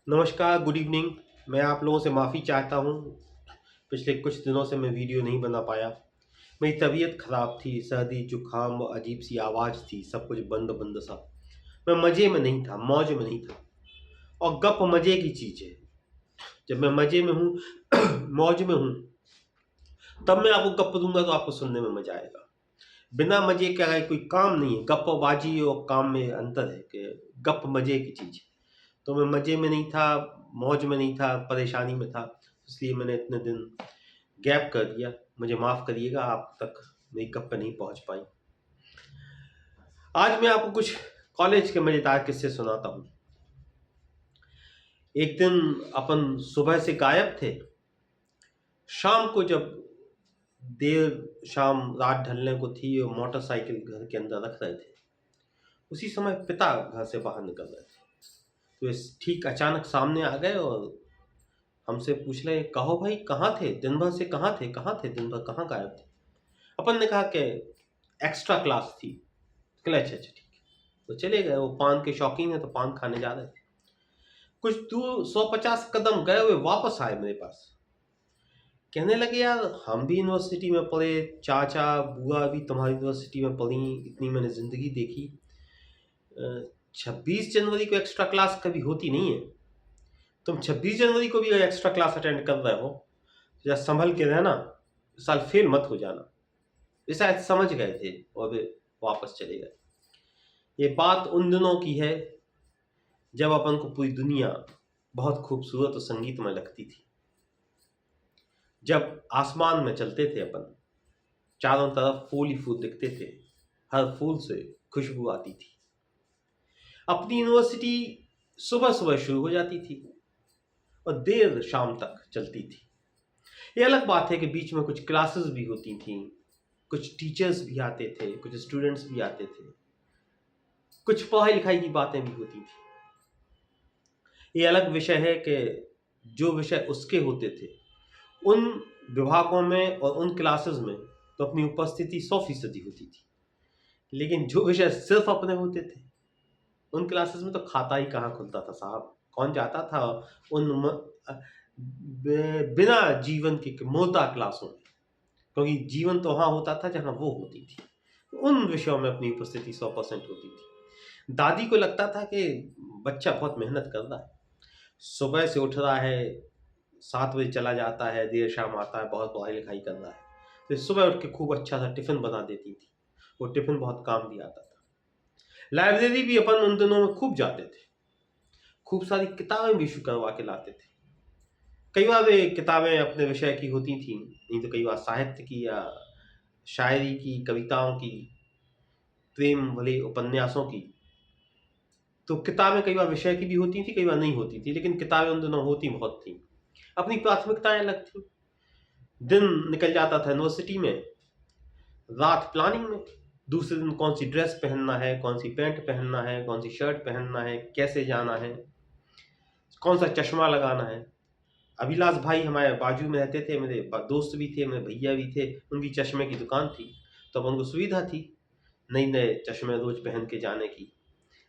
नमस्कार, good evening. मैं आप लोगों से माफ़ी चाहता हूँ, पिछले कुछ दिनों से मैं वीडियो नहीं बना पाया। मेरी तबीयत ख़राब थी, सर्दी, जुकाम, अजीब-सी आवाज़ थी, सब कुछ बंद-बंद सा। मैं मज़े में नहीं था, मौज में नहीं था और गप मज़े की चीज़ है। जब मैं मज़े में हूँ, मौज में हूँ, तब मैं आपको गप दूँगा तो आपको सुनने में मज़ा आएगा। बिना मज़े के अगर कोई काम नहीं है, गप्पबाजी और काम में अंतर है कि गप मज़े की चीज़ है। तो मैं मज़े में नहीं था, मौज में नहीं था, परेशानी में था, इसलिए मैंने इतने दिन गैप कर दिया। मुझे माफ़ करिएगा, आप तक मेरी गप्पें नहीं पहुँच पाईं। आज मैं आपको कुछ कॉलेज के मज़ेदार किस्से सुनाता हूँ। एक दिन अपन सुबह से गायब थे, शाम को जब देर शाम रात ढलने को थी और मोटरसाइकिल घर के अंदर रख रहे थे, उसी समय पिता घर से बाहर निकल रहे थे। तो इस ठीक अचानक सामने आ गए और हमसे पूछ रहे, कहो भाई कहाँ थे? दिन भर से कहाँ थे? कहाँ थे? दिन भर कहाँ गायब थे? अपन ने कहा कि एक्स्ट्रा क्लास थी। कहले अच्छा ठीक है। तो चले गए, वो पान के शौकीन है तो पान खाने जा रहे थे। कुछ दूर 150 कदम गए हुए वापस आए मेरे पास। कहने लगे यार हम भी यूनिवर्सिटी में पढ़े, चाचा बुआ भी तुम्हारी यूनिवर्सिटी में पढ़ी, इतनी मैंने ज़िंदगी देखी। 26 जनवरी को एक्स्ट्रा क्लास कभी होती नहीं है। तुम 26 जनवरी को भी एक्स्ट्रा क्लास अटेंड कर रहे हो, या संभल के रहना, इस साल फेल मत हो जाना। ये शायद समझ गए थे और वे वापस चले गए। ये बात उन दिनों की है जब अपन को पूरी दुनिया बहुत खूबसूरत और संगीतमय लगती थी। जब आसमान में चलते थे अपन, चारों तरफ फूल ही फूल दिखते थे, हर फूल से खुशबू आती थी। अपनी यूनिवर्सिटी सुबह सुबह शुरू हो जाती थी और देर शाम तक चलती थी। ये अलग बात है कि बीच में कुछ क्लासेस भी होती थी, कुछ टीचर्स भी आते थे, कुछ स्टूडेंट्स भी आते थे, कुछ पढ़ाई लिखाई की बातें भी होती थी। ये अलग विषय है कि जो विषय उसके होते थे, उन विभागों में और उन क्लासेस में तो अपनी उपस्थिति 100% होती थी, लेकिन जो विषय सिर्फ अपने होते थे, उन क्लासेस में तो खाता ही कहाँ खुलता था साहब। कौन जाता था उन बिना जीवन के मूर्ता क्लासों में, क्योंकि जीवन तो वहाँ होता था जहाँ वो होती थी। उन विषयों में अपनी उपस्थिति 100% होती थी। दादी को लगता था कि बच्चा बहुत मेहनत कर रहा है, सुबह से उठ रहा है, 7 बजे चला जाता है, देर शाम आता है, बहुत पढ़ाई लिखाई कर रहा है। तो सुबह उठ के खूब अच्छा सा टिफिन बना देती थी, वो टिफिन बहुत काम भी आता था। लाइब्रेरी भी अपन उन दिनों में खूब जाते थे, खूब सारी किताबें भी इशू करवा के लाते थे। कई बार वे किताबें अपने विषय की होती थी, नहीं तो कई बार साहित्य की या शायरी की, कविताओं की, प्रेम भरे उपन्यासों की। तो किताबें कई बार विषय की भी होती थी, कई बार नहीं होती थी, लेकिन किताबें उन दिनों होती बहुत थी। अपनी प्राथमिकताएं अलग थी। दिन निकल जाता था यूनिवर्सिटी में, रात प्लानिंग में। दूसरे दिन कौन सी ड्रेस पहनना है, कौन सी पैंट पहनना है, कौन सी शर्ट पहनना है, कैसे जाना है, कौन सा चश्मा लगाना है। अभिलाष भाई हमारे बाजू में रहते थे, मेरे दोस्त भी थे, मेरे भैया भी थे, उनकी चश्मे की दुकान थी, तो अब उनको सुविधा थी नई नए चश्मे रोज पहन के जाने की।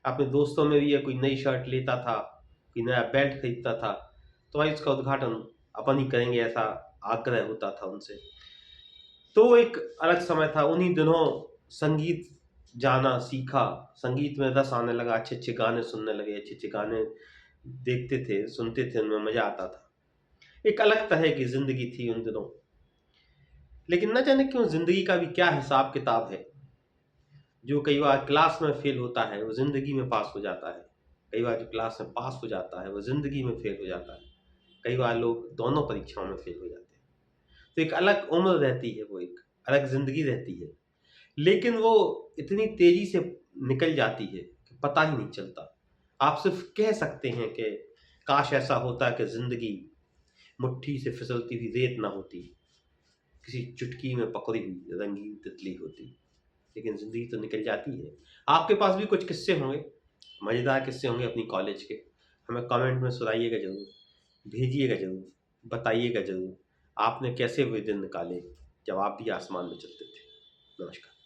अपने दोस्तों में भी कोई नई शर्ट लेता था, कोई नया बेल्ट खरीदता था, तो भाई उसका उद्घाटन अपन ही करेंगे, ऐसा आग्रह होता था उनसे। तो एक अलग समय था। उन्हीं दिनों संगीत जाना सीखा, संगीत में रस आने लगा, अच्छे अच्छे गाने सुनने लगे, अच्छे अच्छे गाने देखते थे, सुनते थे, उनमें मजा आता था। एक अलग तरह की जिंदगी थी उन दिनों। लेकिन न जाने क्यों जिंदगी का भी क्या हिसाब किताब है। जो कई बार क्लास में फेल होता है वो जिंदगी में पास हो जाता है, कई बार जो क्लास में पास हो जाता है वो जिंदगी में फेल हो जाता है, कई बार लोग दोनों परीक्षाओं में फेल हो जाते हैं। तो एक अलग उम्र रहती है, वो एक अलग जिंदगी रहती है, लेकिन वो इतनी तेजी से निकल जाती है कि पता ही नहीं चलता। आप सिर्फ कह सकते हैं कि काश ऐसा होता कि जिंदगी मुट्ठी से फिसलती हुई रेत ना होती, किसी चुटकी में पकड़ी हुई रंगीन तितली होती। लेकिन जिंदगी तो निकल जाती है। आपके पास भी कुछ किस्से होंगे, मजेदार किस्से होंगे अपनी कॉलेज के, हमें कमेंट में सुनाइएगा जरूर, भेजिएगा जरूर, बताइएगा जरूर आपने कैसे वे दिन निकाले जब आप भी आसमान में चलते थे। नमस्कार।